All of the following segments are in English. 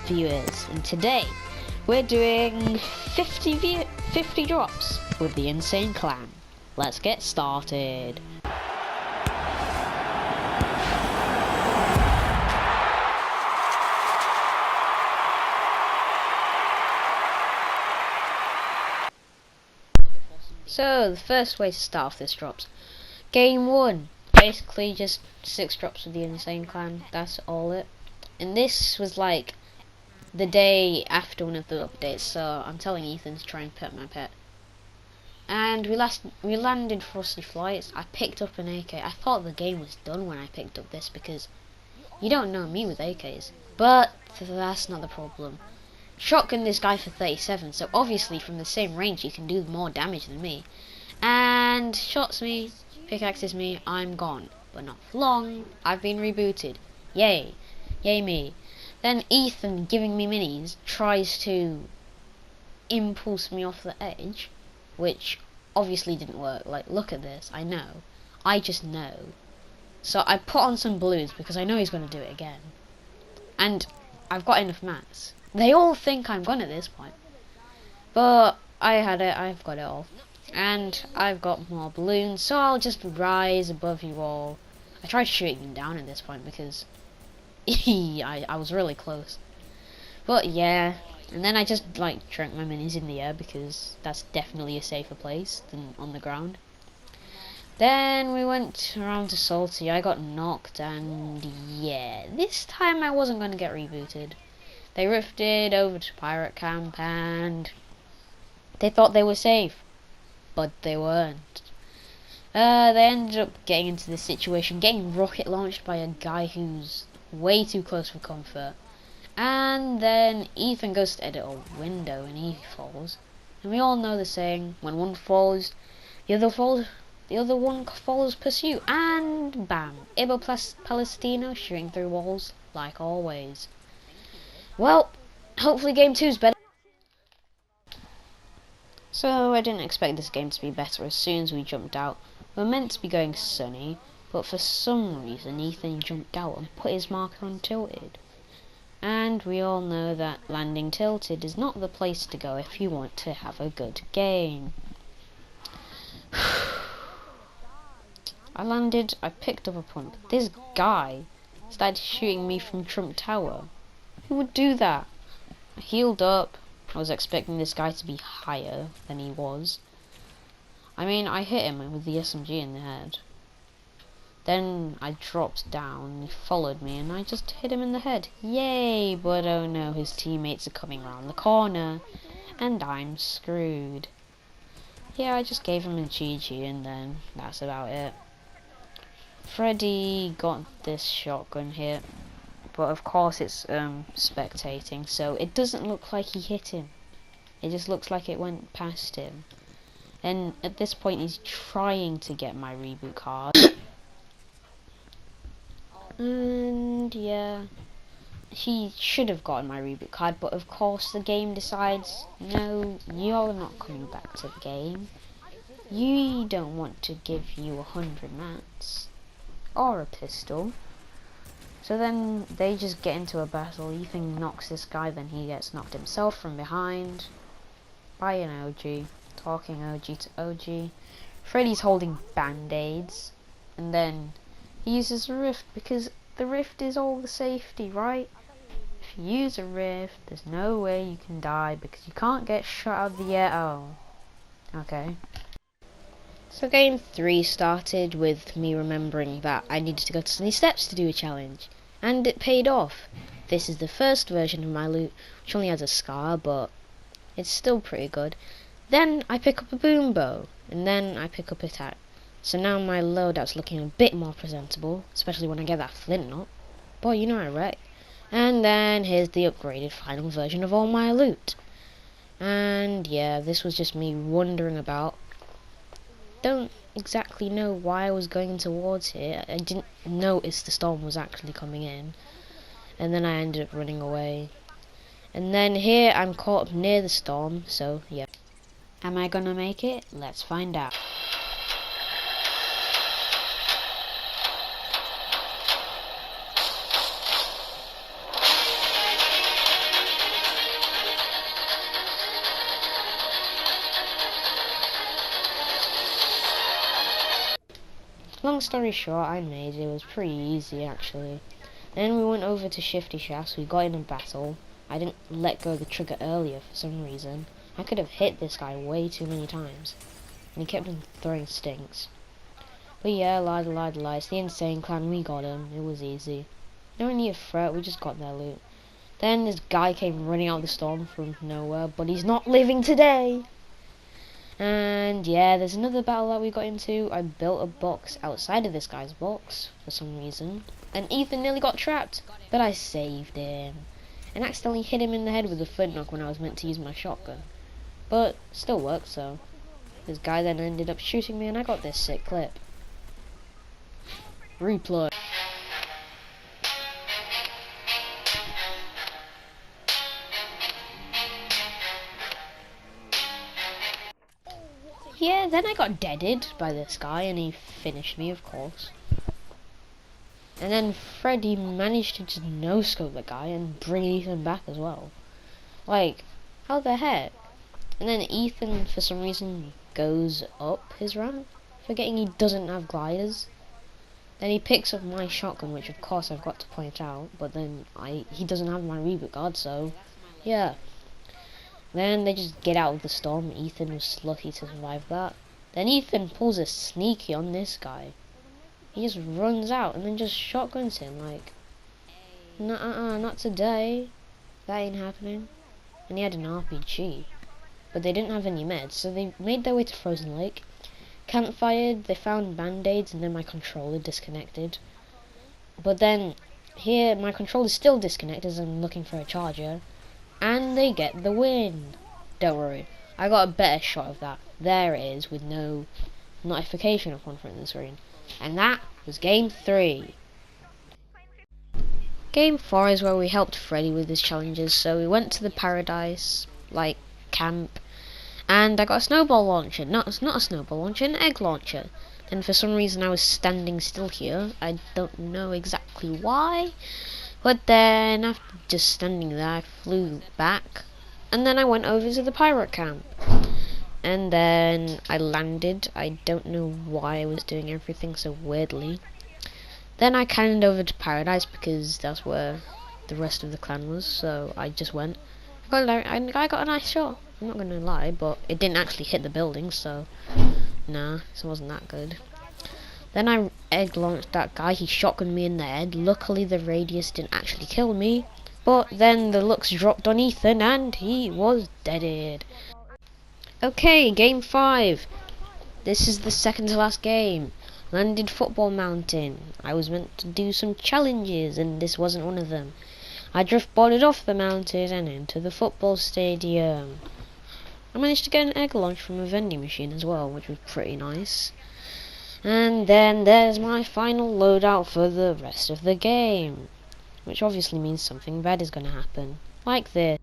viewers, and today we're doing 50 drops with the Insane Clan. Let's get started. So the first way to start off this drops, game 1, basically just 6 drops with the Insane Clan, that's all it. And this was like the day after one of the updates, so I'm telling Ethan to try and pet my pet. And we landed Frosty Flights. I picked up an AK. I thought the game was done when I picked up this because you don't know me with AKs. But that's not the problem. Shotgun this guy for 37, so obviously from the same range he can do more damage than me. And shots me, pickaxes me, I'm gone. But not for long, I've been rebooted. Yay. Yay me. Then Ethan, giving me minis, tries to impulse me off the edge, which obviously didn't work. Like, look at this, I know. I just know. So I put on some blues because I know he's going to do it again. And I've got enough mats. They all think I'm gone at this point. But I've got it all. And I've got more balloons, so I'll just rise above you all. I tried shooting them down at this point because I was really close. But yeah, and then I just like drank my minis in the air because that's definitely a safer place than on the ground. Then we went around to Salty. I got knocked, and yeah, this time I wasn't going to get rebooted. They rifted over to Pirate Camp and they thought they were safe, but they weren't. They ended up getting into this situation, getting rocket launched by a guy who's way too close for comfort. And then Ethan goes to edit a window and he falls. And we all know the saying, when one falls, the other one follows pursuit. And bam, Ibo Palestino shooting through walls like always. Well, hopefully game 2's better. So I didn't expect this game to be better as soon as we jumped out. We were meant to be going sunny, but for some reason Ethan jumped out and put his marker on tilted. And we all know that landing tilted is not the place to go if you want to have a good game. I picked up a point, but this guy started shooting me from Trump Tower. Who would do that? I healed up. I was expecting this guy to be higher than he was. I mean, I hit him with the SMG in the head. Then I dropped down, he followed me, and I just hit him in the head. Yay! But oh no, his teammates are coming around the corner, and I'm screwed. Yeah, I just gave him a GG, and then that's about it. Freddy got this shotgun hit. But of course it's spectating, so it doesn't look like he hit him. It just looks like it went past him. And at this point he's trying to get my reboot card. And yeah, he should have gotten my reboot card, but of course the game decides, no, you're not coming back to the game. You don't want to give you 100 mats. Or a pistol. So then they just get into a battle. Ethan knocks this guy, then he gets knocked himself from behind by an OG. Talking OG to OG. Freddy's holding band-aids. And then he uses a rift because the rift is all the safety, right? If you use a rift, there's no way you can die because you can't get shot out of the air. Oh. Okay. So game 3 started with me remembering that I needed to go to Sunny Steps to do a challenge. And it paid off. This is the first version of my loot, which only has a scar, but it's still pretty good. Then I pick up a boom bow, and then I pick up a tack. So now my loadout's looking a bit more presentable, especially when I get that flint knot. Boy, you know I wreck. And then here's the upgraded final version of all my loot. And yeah, this was just me wandering about. Don't exactly know why I was going towards here. I didn't notice the storm was actually coming in, and then I ended up running away. And then here I'm caught up near the storm, so yeah. Am I gonna make it? Let's find out. long story short, I made it. It was pretty easy actually. Then we went over to Shifty Shafts. We got in a battle. I didn't let go of the trigger earlier for some reason. I could have hit this guy way too many times, and he kept on throwing stinks. But yeah, lied. It's the Insane Clan. We got him. It was easy. No need of threat. We just got their loot. Then this guy came running out of the storm from nowhere, but he's not living today. And yeah, there's another battle that we got into. I built a box outside of this guy's box for some reason, and Ethan nearly got trapped, but I saved him and accidentally hit him in the head with a foot knock when I was meant to use my shotgun. But still worked, so this guy then ended up shooting me and I got this sick clip. Replay. Yeah, then I got deaded by this guy and he finished me, of course. And then Freddy managed to just no-scope the guy and bring Ethan back as well. Like, how the heck? And then Ethan, for some reason, goes up his ramp, forgetting he doesn't have gliders. Then he picks up my shotgun, which of course I've got to point out, but then he doesn't have my reboot guard, so yeah. Then they just get out of the storm. Ethan was lucky to survive that. Then Ethan pulls a sneaky on this guy. He just runs out and then just shotguns him like, not today. That ain't happening. And he had an RPG. But they didn't have any meds, so they made their way to Frozen Lake. Campfired, they found band-aids, and then my controller disconnected. But then, here, my controller's still disconnected as I'm looking for a charger. And they get the win. Don't worry, I got a better shot of that. There it is, with no notification up on front of the screen. And that was game 3. Game 4 is where we helped Freddy with his challenges. So we went to the paradise, like, camp. And I got a snowball launcher. Not a snowball launcher, an egg launcher. And for some reason I was standing still here. I don't know exactly why. But then, after just standing there, I flew back. And then I went over to the pirate camp. And then I landed. I don't know why I was doing everything so weirdly. Then I cannoned over to paradise because that's where the rest of the clan was. So I just went. I got a nice shot. I'm not going to lie, but it didn't actually hit the building, so nah, it wasn't that good. Then I egg launched that guy. He shotgunned me in the head. Luckily the radius didn't actually kill me, but then the lux dropped on Ethan and he was deaded. Okay, game 5. This is the second to last game. Landed Football Mountain. I was meant to do some challenges and this wasn't one of them. I driftboarded off the mountain and into the football stadium. I managed to get an egg launch from a vending machine as well, which was pretty nice. And then there's my final loadout for the rest of the game, which obviously means something bad is going to happen, like this.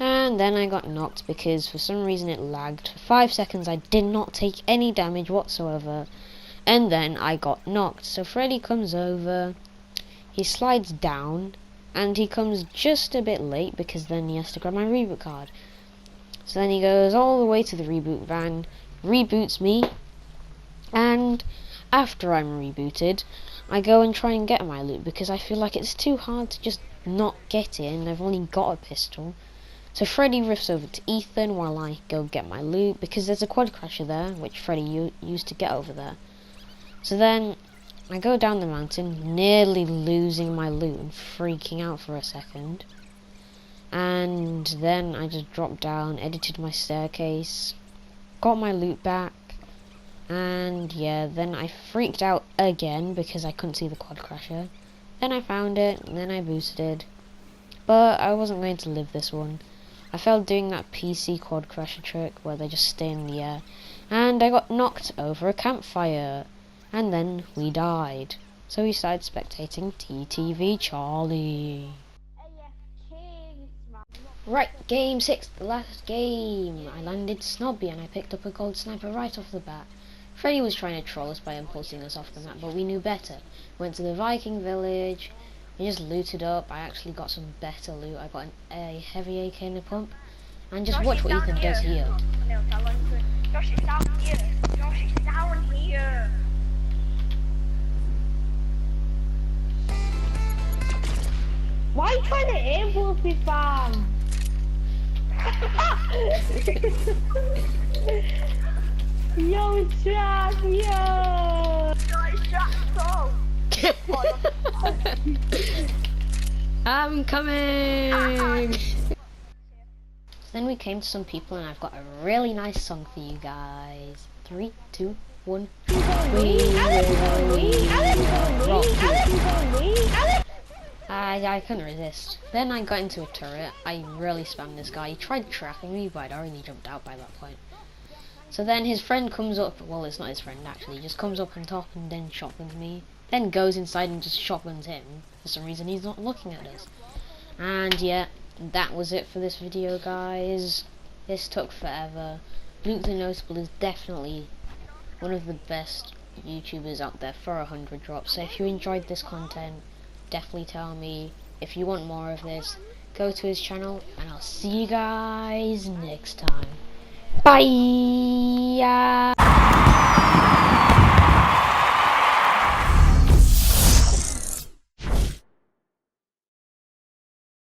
And then I got knocked because for some reason it lagged. For 5 seconds I did not take any damage whatsoever. And then I got knocked. So Freddy comes over, he slides down, and he comes just a bit late because then he has to grab my reboot card. So then he goes all the way to the reboot van, reboots me, and after I'm rebooted, I go and try and get my loot because I feel like it's too hard to just not get it and I've only got a pistol. So Freddy riffs over to Ethan while I go get my loot because there's a quad crasher there which Freddy used to get over there. So then I go down the mountain, nearly losing my loot and freaking out for a second. And then I just dropped down, edited my staircase, got my loot back, and yeah, then I freaked out again because I couldn't see the quad crasher. Then I found it, and then I boosted. But I wasn't going to live this one. I failed doing that PC quad crasher trick where they just stay in the air, and I got knocked over a campfire, and then we died. So we started spectating TTV Charlie. Right, game 6, the last game. I landed Snobby and I picked up a gold sniper right off the bat. Freddy was trying to troll us by impulsing us off the map, but we knew better. Went to the Viking village, we just looted up. I actually got some better loot. I got a heavy AK and a pump. And just watch what Ethan does here. Josh is down here. Josh is down here. Why are you trying to ambush me, fam? Yo, trap, yo! I'm coming! Then we came to some people and I've got a really nice song for you guys. 3, 2, 1. I couldn't resist. Then I got into a turret. I really spammed this guy. He tried trapping me, but I'd already jumped out by that point. So then his friend comes up. Well, it's not his friend actually. He just comes up on top and then shotguns me. Then goes inside and just shotguns him. For some reason, he's not looking at us. And yeah, that was it for this video, guys. This took forever. Luke the Notable is definitely one of the best YouTubers out there for 100 drops. So if you enjoyed this content, definitely tell me. If you want more of this, go to his channel, and I'll see you guys next time. Bye.